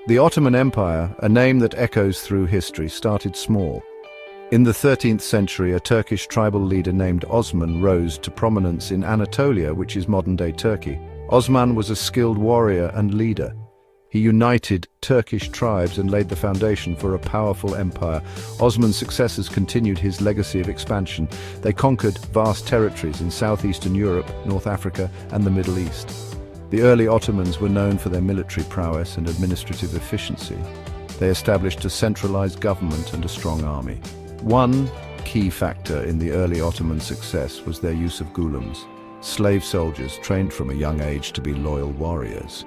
The Ottoman Empire, a name that echoes through history, started small. In the 13th century, a Turkish tribal leader named Osman rose to prominence in Anatolia, which is modern-day Turkey. Osman was a skilled warrior and leader. He united Turkish tribes and laid the foundation for a powerful empire. Osman's successors continued his legacy of expansion. They conquered vast territories in southeastern Europe, North Africa, and the Middle East. The early Ottomans were known for their military prowess and administrative efficiency. They established a centralized government and a strong army. One key factor in the early Ottoman success was their use of ghulams, slave soldiers trained from a young age to be loyal warriors.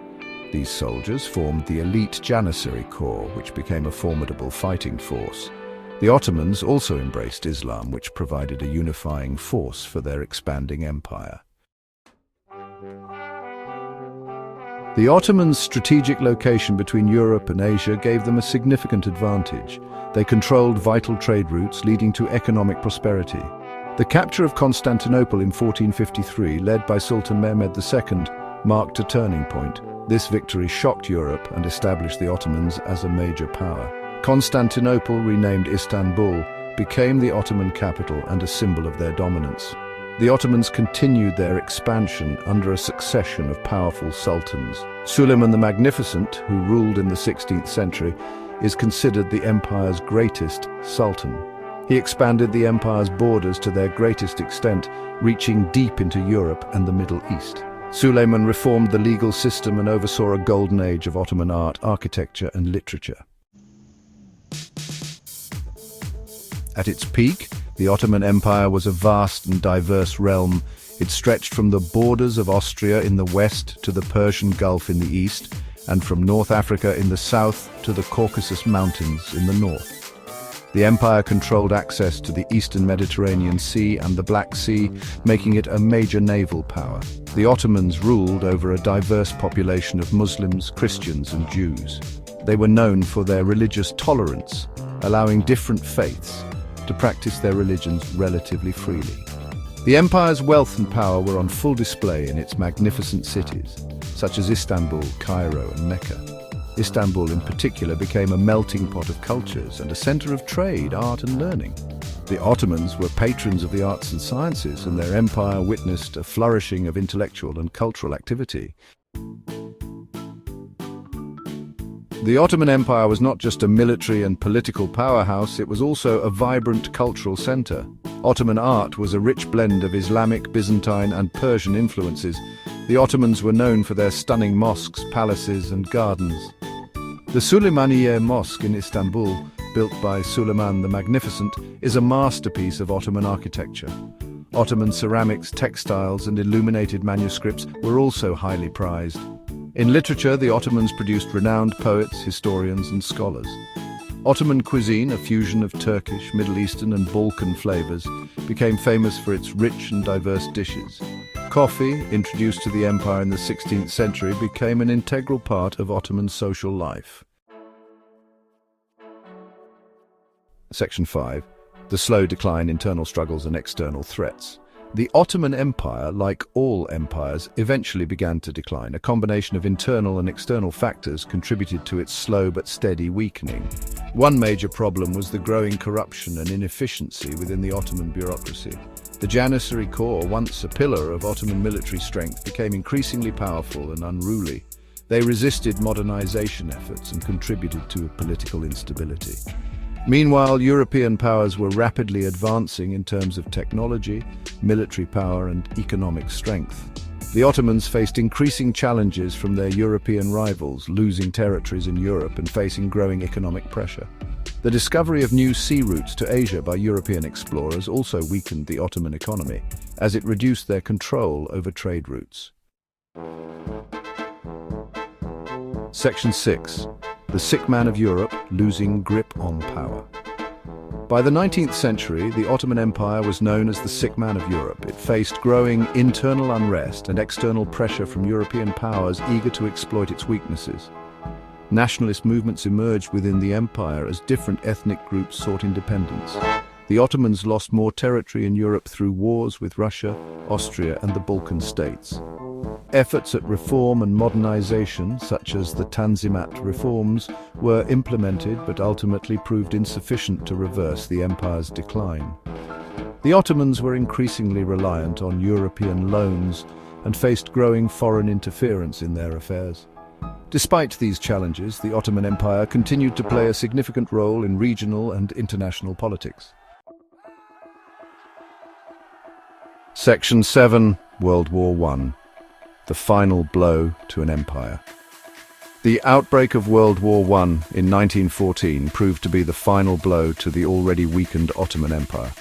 These soldiers formed the elite Janissary Corps, which became a formidable fighting force. The Ottomans also embraced Islam, which provided a unifying force for their expanding empire. The Ottomans' strategic location between Europe and Asia gave them a significant advantage. They controlled vital trade routes, leading to economic prosperity. The capture of Constantinople in 1453, led by Sultan Mehmed II, marked a turning point. This victory shocked Europe and established the Ottomans as a major power. Constantinople, renamed Istanbul, became the Ottoman capital and a symbol of their dominance. The Ottomans continued their expansion under a succession of powerful sultans. Suleiman the Magnificent, who ruled in the 16th century, is considered the empire's greatest sultan. He expanded the empire's borders to their greatest extent, reaching deep into Europe and the Middle East. Suleiman reformed the legal system and oversaw a golden age of Ottoman art, architecture, and literature. At its peak, the Ottoman Empire was a vast and diverse realm. It stretched from the borders of Austria in the west to the Persian Gulf in the east, and from North Africa in the south to the Caucasus Mountains in the north. The empire controlled access to the eastern Mediterranean Sea and the Black Sea, making it a major naval power. The Ottomans ruled over a diverse population of Muslims, Christians, and Jews. They were known for their religious tolerance, allowing different faiths to practice their religions relatively freely. The empire's wealth and power were on full display in its magnificent cities, such as Istanbul, Cairo, and Mecca. Istanbul in particular became a melting pot of cultures and a center of trade, art, and learning. The Ottomans were patrons of the arts and sciences, and their empire witnessed a flourishing of intellectual and cultural activity. The Ottoman Empire was not just a military and political powerhouse, it was also a vibrant cultural center. Ottoman art was a rich blend of Islamic, Byzantine, and Persian influences. The Ottomans were known for their stunning mosques, palaces, and gardens. The Süleymaniye Mosque in Istanbul, built by Suleiman the Magnificent, is a masterpiece of Ottoman architecture. Ottoman ceramics, textiles, and illuminated manuscripts were also highly prized. In literature, the Ottomans produced renowned poets, historians, and scholars. Ottoman cuisine, a fusion of Turkish, Middle Eastern, and Balkan flavors, became famous for its rich and diverse dishes. Coffee, introduced to the empire in the 16th century, became an integral part of Ottoman social life. Section 5. The slow decline, internal struggles, and external threats. The Ottoman Empire, like all empires, eventually began to decline. A combination of internal and external factors contributed to its slow but steady weakening. One major problem was the growing corruption and inefficiency within the Ottoman bureaucracy. The Janissary Corps, once a pillar of Ottoman military strength, became increasingly powerful and unruly. They resisted modernization efforts and contributed to political instability. Meanwhile, European powers were rapidly advancing in terms of technology, military power, and economic strength. The Ottomans faced increasing challenges from their European rivals, losing territories in Europe and facing growing economic pressure. The discovery of new sea routes to Asia by European explorers also weakened the Ottoman economy, as it reduced their control over trade routes. Section 6. The sick man of Europe, losing grip on power. By the 19th century, the Ottoman Empire was known as the sick man of Europe. It faced growing internal unrest and external pressure from European powers eager to exploit its weaknesses. Nationalist movements emerged within the empire as different ethnic groups sought independence. The Ottomans lost more territory in Europe through wars with Russia, Austria, and the Balkan states. Efforts at reform and modernization, such as the Tanzimat reforms, were implemented but ultimately proved insufficient to reverse the empire's decline. The Ottomans were increasingly reliant on European loans and faced growing foreign interference in their affairs. Despite these challenges, the Ottoman Empire continued to play a significant role in regional and international politics. Section 7, World War I. The final blow to an empire. The outbreak of World War I in 1914 proved to be the final blow to the already weakened Ottoman Empire.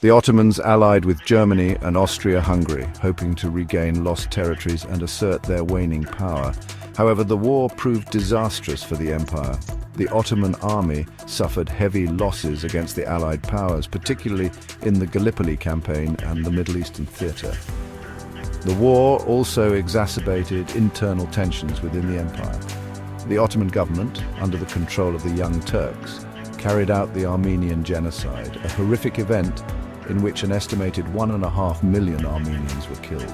The Ottomans allied with Germany and Austria-Hungary, hoping to regain lost territories and assert their waning power. However, the war proved disastrous for the empire. The Ottoman army suffered heavy losses against the Allied powers, particularly in the Gallipoli campaign and the Middle Eastern theatre. The war also exacerbated internal tensions within the empire. The Ottoman government, under the control of the Young Turks, carried out the Armenian genocide, a horrific event in which an estimated 1.5 million Armenians were killed.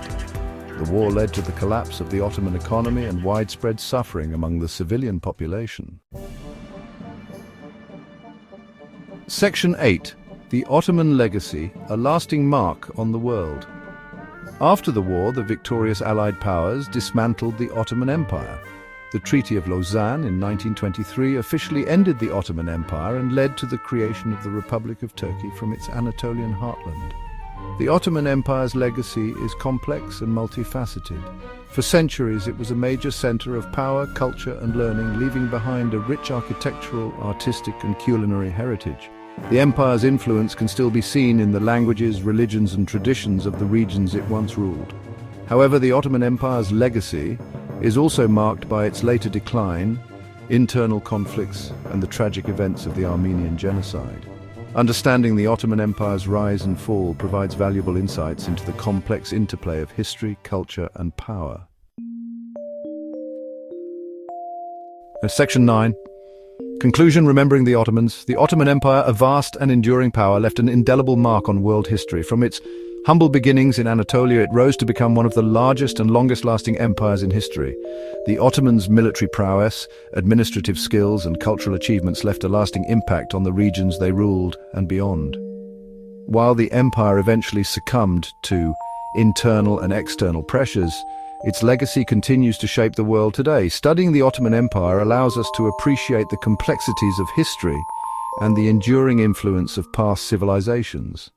The war led to the collapse of the Ottoman economy and widespread suffering among the civilian population. Section 8. The Ottoman Legacy, a lasting mark on the world. After the war, the victorious Allied powers dismantled the Ottoman Empire. The Treaty of Lausanne in 1923 officially ended the Ottoman Empire and led to the creation of the Republic of Turkey from its Anatolian heartland. The Ottoman Empire's legacy is complex and multifaceted. For centuries, it was a major center of power, culture, and learning, leaving behind a rich architectural, artistic, and culinary heritage. The empire's influence can still be seen in the languages, religions, and traditions of the regions it once ruled. However, the Ottoman Empire's legacy is also marked by its later decline, internal conflicts, and the tragic events of the Armenian genocide. Understanding the Ottoman Empire's rise and fall provides valuable insights into the complex interplay of history, culture, and power. Section 9. Conclusion. Remembering the Ottomans. The Ottoman Empire, a vast and enduring power, left an indelible mark on world history. From its humble beginnings in Anatolia, it rose to become one of the largest and longest-lasting empires in history. The Ottomans' military prowess, administrative skills, and cultural achievements left a lasting impact on the regions they ruled and beyond. While the empire eventually succumbed to internal and external pressures, its legacy continues to shape the world today. Studying the Ottoman Empire allows us to appreciate the complexities of history and the enduring influence of past civilizations.